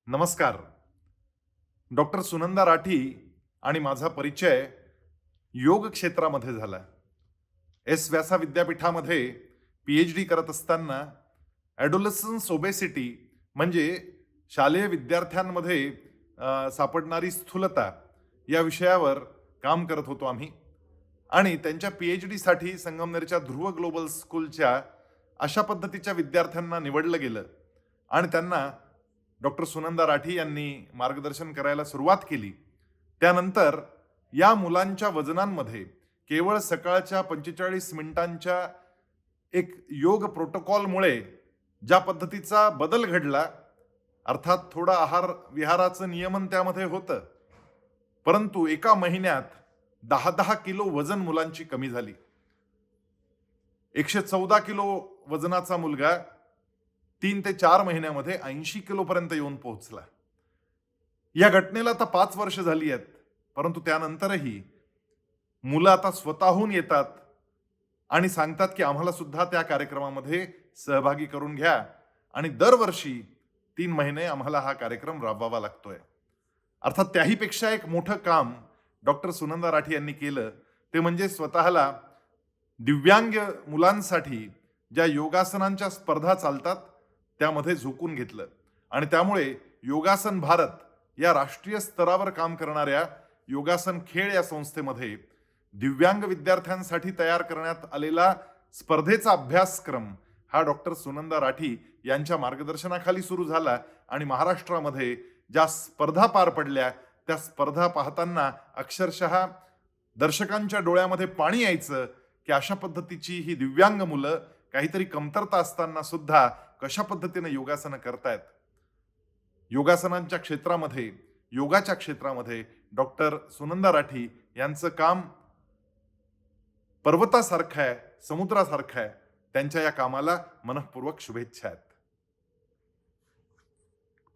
नमस्कार. डॉक्टर सुनंदा राठी आणि माझा परिचय योग क्षेत्रामध्ये झाला. एस व्यासा विद्यापीठामध्ये पी-एच-डी करत असताना ॲडोलसन्स ओबेसिटी म्हणजे शालेय विद्यार्थ्यांमध्ये सापडणारी स्थूलता या विषयावर काम करत होतो आम्ही. आणि त्यांच्या पी-एच-डीसाठी संगमनेरच्या ध्रुव ग्लोबल स्कूलच्या अशा पद्धतीच्या विद्यार्थ्यांना निवडलं गेलं आणि त्यांना डॉक्टर सुनंदा राठी यांनी मार्गदर्शन करायला सुरुवात केली. त्यानंतर या मुलांच्या वजनांमध्ये केवळ सकाळच्या 45 मिनिटांच्या एक योग प्रोटोकॉलमुळे ज्या पद्धतीचा बदल घडला, अर्थात थोडं आहार विहाराचं नियमन त्यामध्ये होतं, परंतु एका महिन्यात 10-10 किलो वजन मुलांची कमी झाली. 114 किलो वजनाचा मुलगा 3 ते 4 महिन्यामध्ये 80 किलो पर्यंत येऊन पोहोचला. या घटनेला आता 5 वर्ष झाली आहेत, परंतु त्यानंतरही मुलं आता स्वतःहून येतात आणि सांगतात की आम्हाला सुद्धा त्या कार्यक्रमामध्ये सहभागी करून घ्या आणि दरवर्षी 3 महिने आम्हाला हा कार्यक्रम राबवावा लागतोय. अर्थात त्याहीपेक्षा एक मोठं काम डॉक्टर सुनंदा राठी यांनी केलं, ते म्हणजे स्वतःला दिव्यांग मुलांसाठी ज्या योगासनांच्या स्पर्धा चालतात त्यामध्ये झोकून घेतलं आणि त्यामुळे योगासन भारत या राष्ट्रीय स्तरावर काम करणाऱ्या योगासन खेळ या संस्थेमध्ये दिव्यांग विद्यार्थ्यांसाठी तयार करण्यात आलेला स्पर्धेचा अभ्यासक्रम हा डॉक्टर सुनंदा राठी यांच्या मार्गदर्शनाखाली सुरू झाला आणि महाराष्ट्रामध्ये ज्या स्पर्धा पार पडल्या त्या स्पर्धा पाहताना अक्षरशः दर्शकांच्या डोळ्यामध्ये पाणी यायचं की अशा पद्धतीची ही दिव्यांग मुलं काहीतरी कमतरता असताना सुद्धा कशा पद्धतीने योगासनं करतायत. योगासनांच्या क्षेत्रामध्ये, योगाच्या क्षेत्रामध्ये डॉक्टर सुनंदा राठी यांचं काम पर्वतासारखं आहे, समुद्रासारखं आहे. त्यांच्या या कामाला मनःपूर्वक शुभेच्छा आहेत.